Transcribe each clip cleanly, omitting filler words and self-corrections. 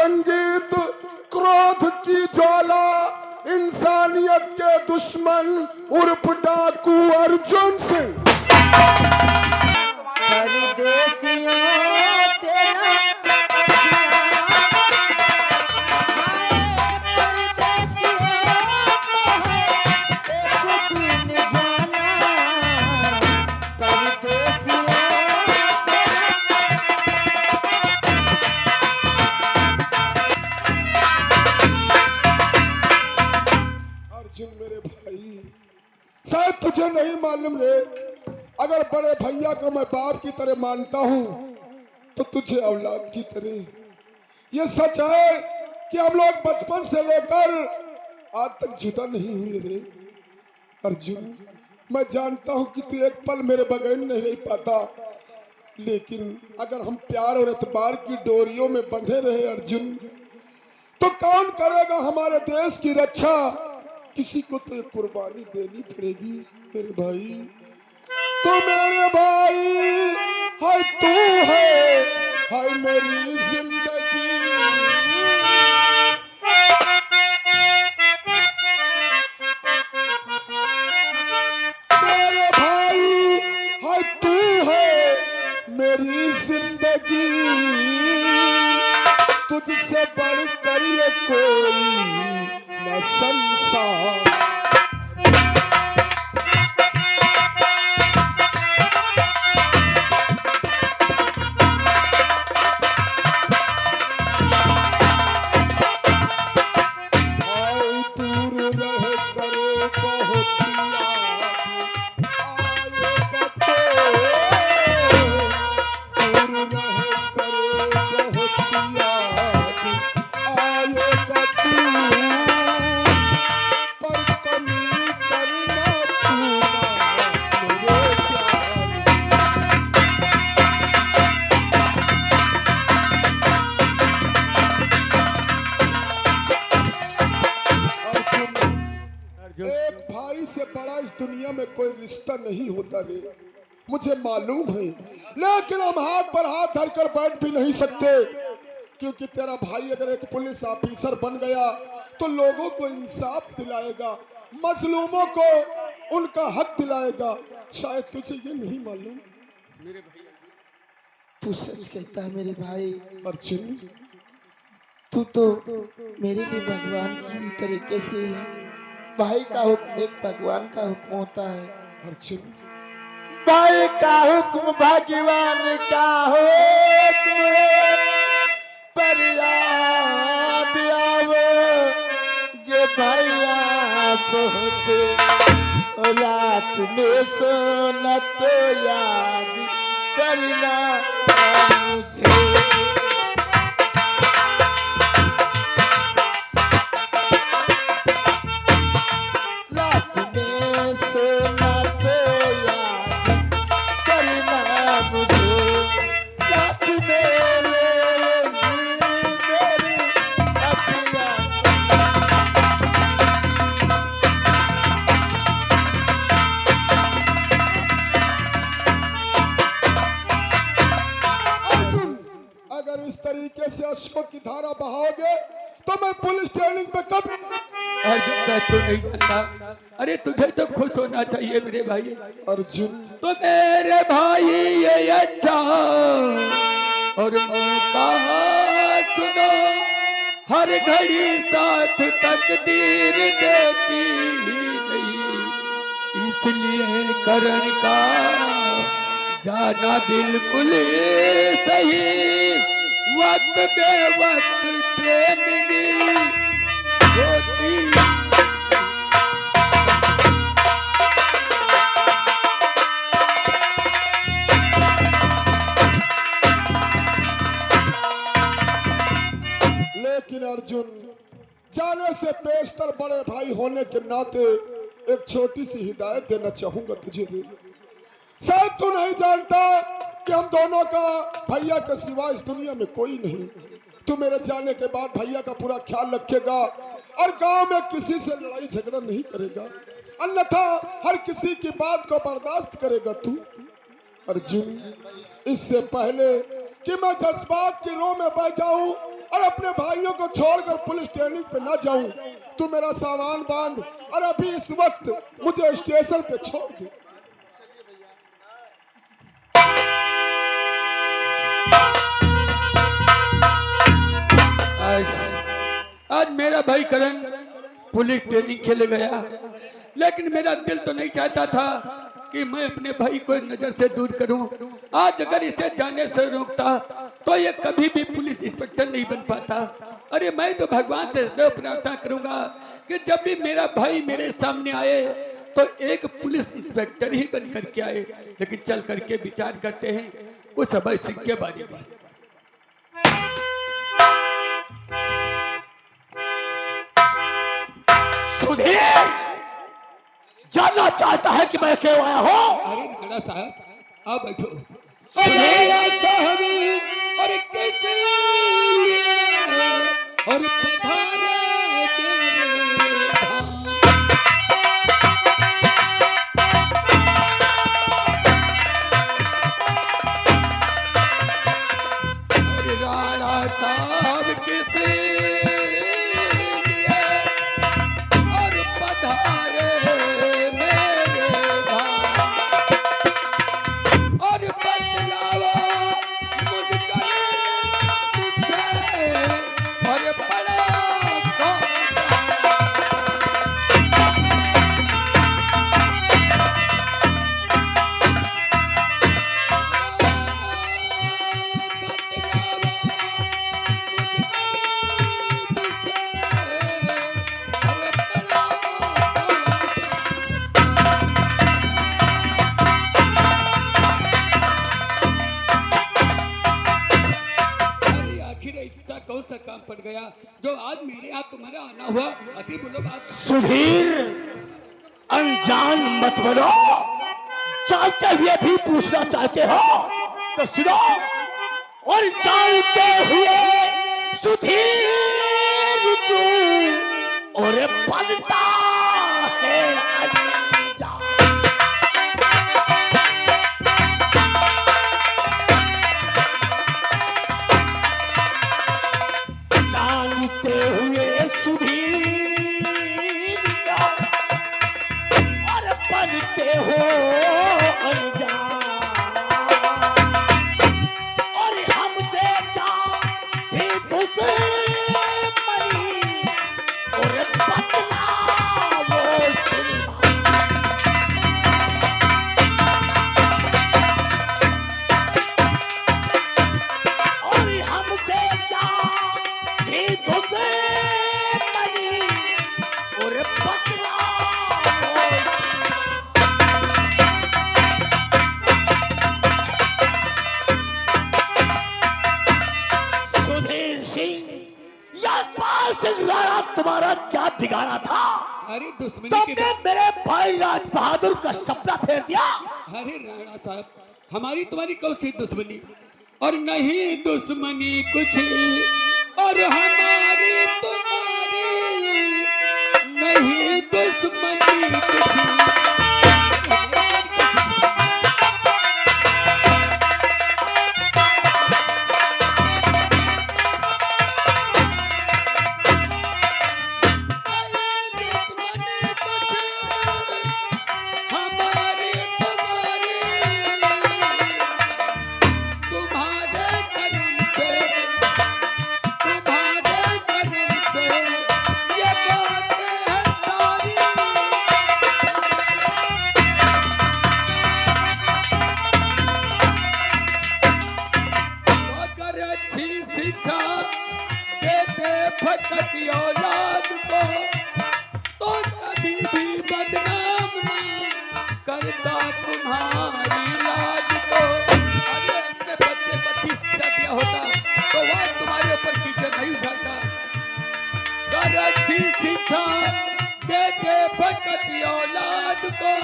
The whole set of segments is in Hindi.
संगीत, क्रोध की ज्वाला, इंसानियत के दुश्मन उर्फ डाकू अर्जुन सिंह। परदेसियों से ना शायद तुझे नहीं मालूम रे, अगर बड़े भैया को मैं बाप की तरह मानता हूँ तो तुझे औलाद की तरह। ये सच है कि हम लोग बचपन से लेकर आज तक जुदा नहीं हुए रे अर्जुन। मैं जानता हूँ कि तू एक पल मेरे बगैर नहीं रह पाता, लेकिन अगर हम प्यार और एतबार की डोरियों में बंधे रहे अर्जुन, तो कौन करेगा हमारे देश की रक्षा? किसी को तो कुर्बानी देनी पड़ेगी मेरे भाई। तो मेरे भाई हाय तू है मेरी जिंदगी। मेरे भाई हाय तू है मेरी जिंदगी, तुझसे बढ़कर ये कोई न संसार। एक भाई से बड़ा इस दुनिया में कोई रिश्ता नहीं होता रे, मुझे मालूम है, लेकिन हम हाथ पर हाथ धरकर बैठ भी नहीं सकते, क्योंकि तेरा भाई अगर एक पुलिस ऑफिसर बन गया तो लोगों को इंसाफ दिलाएगा, मजलूमों को उनका हक दिलाएगा। शायद तुझे ये नहीं मालूम मेरे भाई। तू सच कहता है मेरे भाई अर्जुन, तू तो मेरे लिए भगवान की तरीके से है। भाई का हुक्म एक भगवान का हुक्म होता है अर्जुन। भाई का हुक्म भगवान का हुक्म, पर याद आवो ये भैया बहुत रात में सोना तो याद करना मुझे। इस तरीके से अशोक की धारा बहाओगे तो मैं पुलिस ट्रेनिंग पे कब। अर्जुन तो नहीं जानता, अरे तुझे तो खुश होना चाहिए मेरे भाई। अर्जुन तो मेरे भाई ये अच्छा और मौका सुनो, हर घड़ी साथ तकदीर देती नहीं, इसलिए करण का जाना बिल्कुल सही। वक्त बे वक्त ट्रेनिंग होती। लेकिन अर्जुन, जाने से बेशतर बड़े भाई होने के नाते एक छोटी सी हिदायत देना चाहूंगा तुझे। शायद तू नहीं जानता कि हम दोनों का भैया के सिवा इस दुनिया में कोई नहीं। तू मेरे जाने के बाद भैया का पूरा ख्याल रखेगा और गांव में किसी से लड़ाई झगड़ा नहीं करेगा, अन्यथा हर किसी की बात को बर्दाश्त करेगा तू। अर्जुन, इससे पहले कि मैं जज्बात की रो में बह जाऊं और अपने भाइयों को छोड़कर पुलिस ट्रेनिंग पे न जाऊं। तू मेरा सामान बांध और अभी इस वक्त मुझे स्टेशन पे छोड़ दे। आज मेरा भाई करण पुलिस ट्रेनिंग खेले गया, लेकिन मेरा दिल तो नहीं चाहता था कि मैं अपने भाई को नजर से दूर करूं। आज अगर इसे जाने से रोकता तो ये कभी भी पुलिस इंस्पेक्टर नहीं बन पाता। अरे मैं तो भगवान से सदैव प्रार्थना करूंगा कि जब भी मेरा भाई मेरे सामने आए तो एक पुलिस इंस्पेक्टर ही बन करके आए। लेकिन चल करके विचार करते हैं उस अभय सिंह के बारे में। सुधीर जानना चाहता है कि मैं क्यों आया हूँ? अरे नाना साहब आप बैठो। सुधीर और किस लिए और पधारे मेरे धाम। और राणा साहब किस लिए और पधारे मेरे धाम। और बदलावा मुझको मुझसे और बड़ा कौन कौन सा काम पड़ गया जो आज मेरे यहाँ तुम्हारा आना हुआ? अति बोलो बात। सुधीर अनजान मत बनो, जानते हुए भी पूछना चाहते हो तो सुनो। और जानते हुए सुधीर तू और बनता है अनजान। जानते हुए सुधीर क्या और बनते हो अनजान। और हमसे क्या थी दुश्मनी और बदला वो सिनेमा। और हमसे क्या थी दुश्मनी और बदला वो सिनेमा। सुधीर सिंह यशपाल सिंह राणा तुम्हारा क्या बिगाड़ा था? अरे दुश्मनी के तुमने मेरे भाई राज बहादुर का सपना फेर दिया। अरे राणा साहब हमारी तुम्हारी कौन सी दुश्मनी? और नहीं दुश्मनी कुछ और हमारी तुम्हारी नहीं दुश्मनी कुछ। फटकी औलाद को तो कभी भी बदनाम ना करता तुम्हारी लाज को। अरे अपने बच्चे को अच्छी शिक्षा दिया होता तो वह तुम्हारे ऊपर कीचड़ नहीं उछलता। अगर अच्छी शिक्षा देते फटकी औलाद को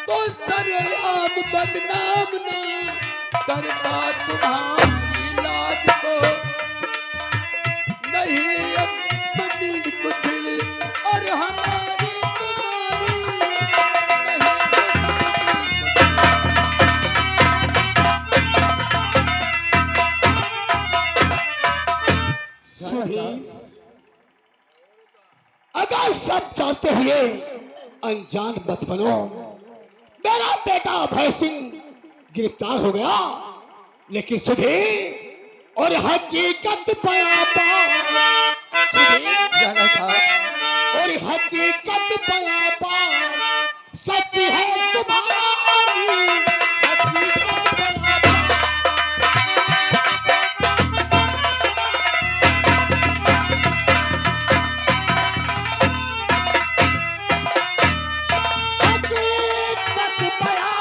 तो सरेआम बदनाम ना करता तुम्हारी लाज को। नहीं अपनी कुछ और हमारी तुम्हारी सुधीर, अगर सब जानते हुए अनजान मत बनो। मेरा बेटा अभय सिंह गिरफ्तार हो गया, लेकिन सुधीर और हकीकत बयां सुधीर राणा साहब, और हकीकत बयां सच है तुम्हारी, हकीकत बयां हकीकत बयां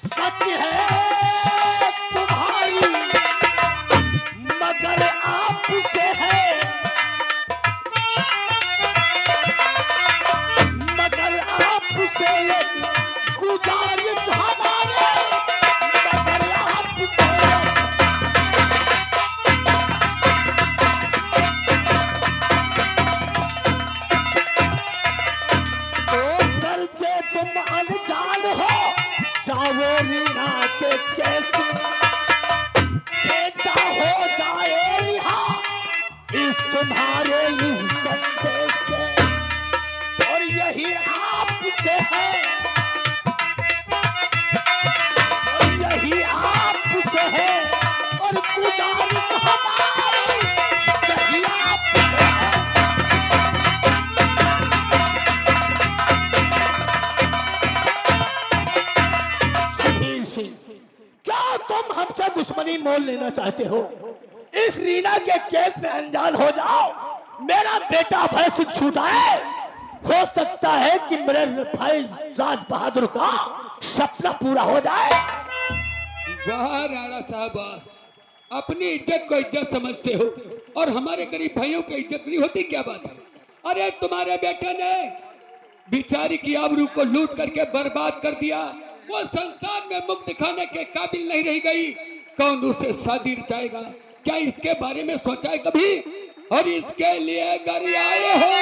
सच है तुम्हारी, मगर आपसे है, मगर आपसे एक गुजारिश हमारे, मगर आपसे तो गर्जे तुम अनजान हो, जाओ रीना के केस में, बेटा हो जाए रिहा इस तुम्हारे इस संदेश से, और यही आपसे है, और यही आपसे है, और गुजारिश हमारी यही आपसे है। सुधीर सिंह, क्या तुम हमसे दुश्मनी मोल लेना चाहते हो? इस रीना के केस में अनजान हो जाओ, मेरा बेटा अभय सिंह छूटा है। हो सकता है कि मेरे भाई राज बहादुर का सपना पूरा हो जाए। वाह राणा साहब, वाह। अपनी इज्जत को इज्जत समझते हो और हमारे गरीब भाइयों की इज्जत नहीं होती, क्या बात है? अरे तुम्हारे बेटे ने बिचारी की आबरू को लूट करके बर्बाद कर दिया, वो संसार में मुख दिखाने के काबिल नहीं रह गई, कौन उसे शादी रचाएगा? क्या इसके बारे में सोचा है कभी? और इसके लिए घर आए हो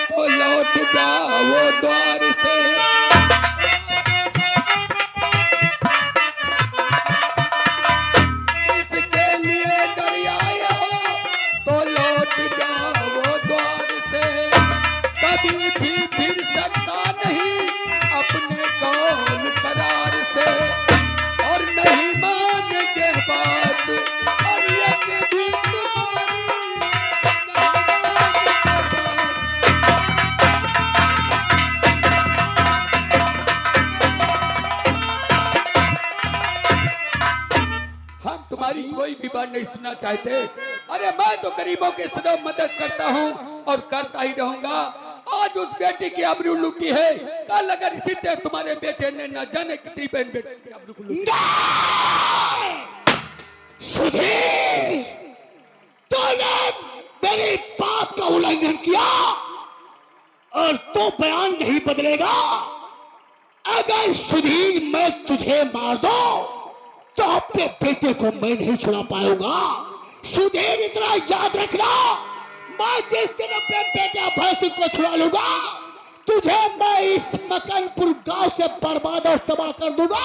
तो लौट जाओ द्वार से। इसके लिए घर आए हो तो लौट जाओ द्वार से, कभी भी फिर सकता नहीं अपने कौल करार से, और नहीं मानेंगे बात और ये भी तुम्हारी नहीं मानेंगे बात। हम तुम्हारी कोई भी बात नहीं सुनना चाहते। अरे मैं तो गरीबों के सदैव मदद करता हूँ और करता ही रहूंगा। आज उस बेटी की आबरू लूटी है, कल अगर इसी तरह तुम्हारे बेटे ने न जाने कितनी बहन बेटी की आबरू को लूटी। सुधीर, तूने मेरी बात का उल्लंघन किया और तो बयान नहीं बदलेगा। अगर सुधीर मैं तुझे मार दो तो अपने बेटे को मैं नहीं छुड़ा पाऊंगा। सुधीर, इतना याद रखना, मैं जिस दिन अपने बेटे अभय सिंह को छुड़ा लूंगा, तुझे मैं इस मकनपुर गांव से बर्बाद और तबाह कर दूंगा।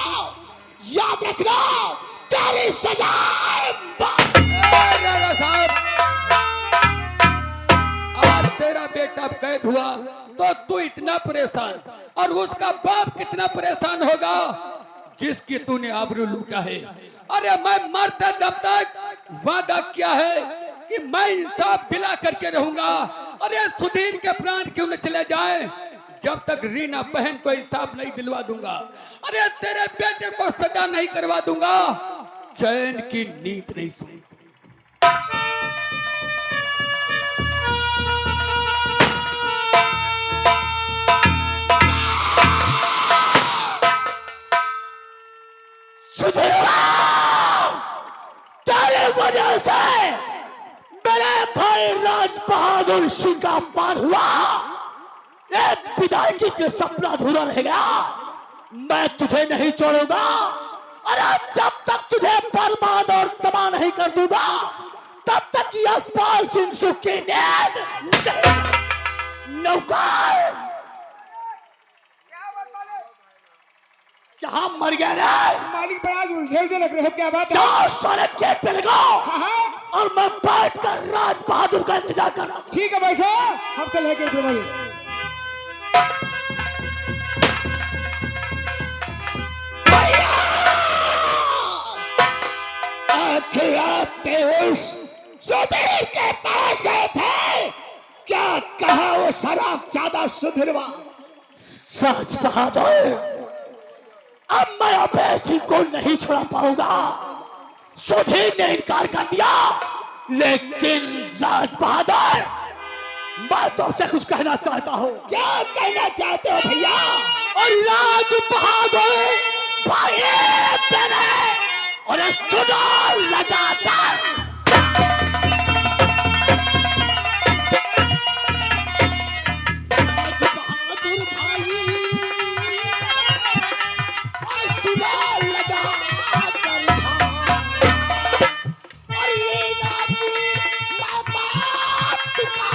याद रखना, तेरी सजा राणा साहब, आज तेरा बेटा कैद हुआ तो तू इतना परेशान, और उसका बाप कितना परेशान होगा जिसकी तूने आबरू लूटा है। अरे मैं मरते दम तक वादा किया है कि मैं इंसाफ दिला करके रहूंगा। अरे सुधीर के प्राण क्यों न चले जाए जब तक रीना बहन को इंसाफ नहीं दिलवा दूंगा। अरे तेरे बेटे को सजा नहीं करवा दूंगा, चैन की नींद नहीं सोऊंगा। तेरे वजह से मेरे भाई राज बहादुर सिंह का अपमान हुआ, एक विधायकी के सपना अधूरा रह गया। मैं तुझे नहीं छोड़ूंगा। अरे जब तक तुझे बर्बाद और तबाह नहीं कर दूंगा, तब तक यशपाल सिंह सुखी नौकर क्या मर गया रे? मालिक बड़ा उलझे लग रहे हो, क्या बात है? जाओ साले गेट पे लगाओ। हाँ और मैं बैठ कर राज बहादुर का इंतजार करता हूँ। ठीक है, बैठो, हम चले गेट पे मालिक। आखिर आते उस सुधीर के पास गए थे, क्या कहा वो शराब ज्यादा सुधीरवा? राज बहादुर, अब मैं अभय को नहीं छुड़ा पाऊंगा। सुधीर ने इनकार कर दिया, लेकिन राज बहादुर मैं तुमसे कुछ कहना चाहता हूँ। क्या कहना चाहते हो भैया? और राज बहादुर भाई बहने और सुनो लगातार राज बहादुर भाई और सुनो लगातार और ये राजू मैं बात का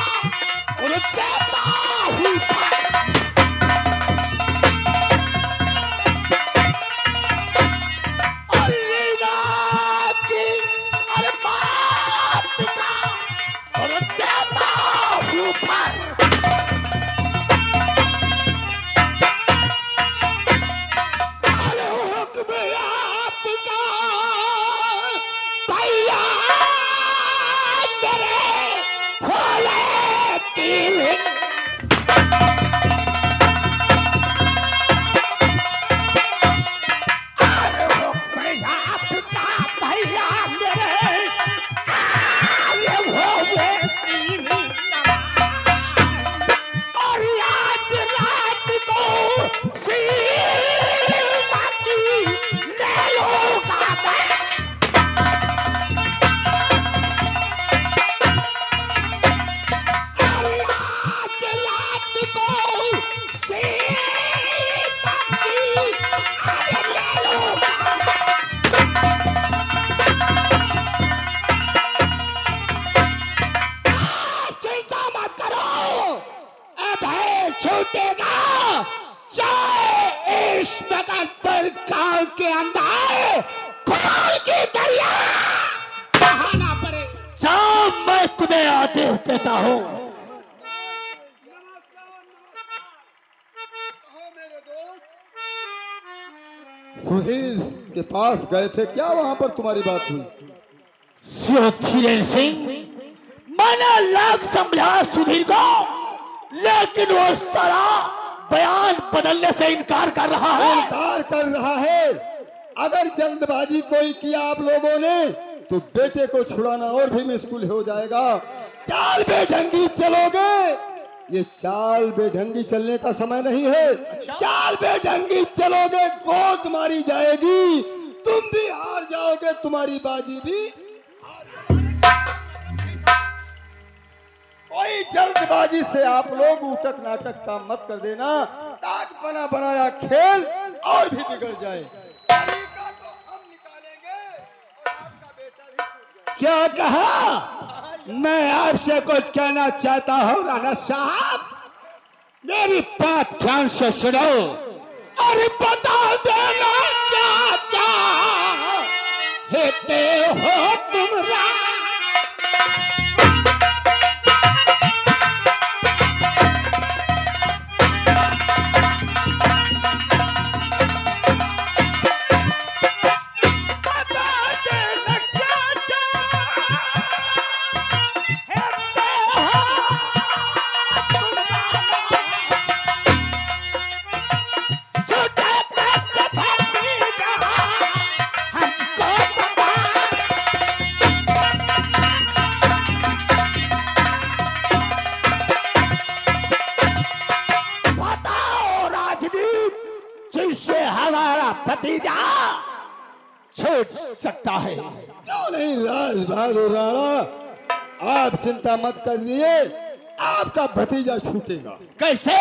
और देता हूँ। छूटेगा चाहे इस मकान पर गांव के अंदर खून की दरिया बहाना पड़े। जाओ, मैं तुम्हें आदेश देता हूँ। सुधीर के पास गए थे, क्या वहां पर तुम्हारी बात हुई? धीरेन्द्र सिंह, मैंने लाख समझा सुधीर को, लेकिन वो सारा बयान बदलने से इनकार कर रहा है। इनकार कर रहा है। अगर जल्दबाजी कोई किया आप लोगों ने तो बेटे को छुड़ाना और भी मुश्किल हो जाएगा। चाल बेढंगी चलोगे, ये चाल बेढंगी चलने का समय नहीं है। चाल बेढंगी चलोगे गोट मारी जाएगी, तुम भी हार जाओगे, तुम्हारी बाजी भी। कोई जल्दबाजी से आप लोग उटक नाटक का मत कर देना, ताक बना बनाया खेल और भी बिगड़ जाए। तरीका तो हम निकालेंगे और आपका बेटा भी छूट जाएगा। क्या कहा? मैं आपसे कुछ कहना चाहता हूँ राणा साहब, मेरी बात ध्यान से सुनो। अरे बता देना क्या चाहते हो तुम? जिससे हमारा भतीजा छूट सकता है। क्यों नहीं राज बहादुर राणा, आप चिंता मत करिए, आपका भतीजा छूटेगा। कैसे?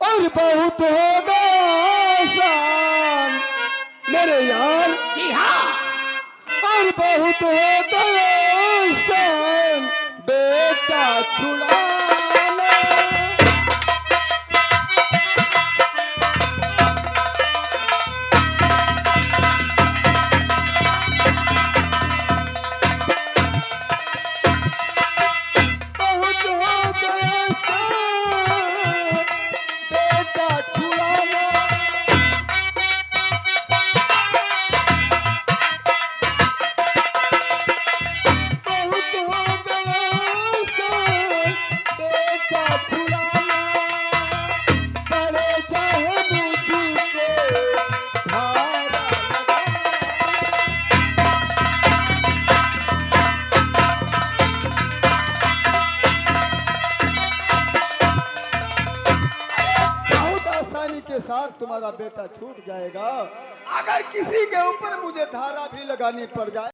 और बहुत होगा आसान मेरे यार। जी हाँ, और बहुत होगा आसान बेटा छुड़ाना। साथ तुम्हारा बेटा छूट जाएगा। अगर किसी के ऊपर मुझे धारा भी लगानी पड़ जाए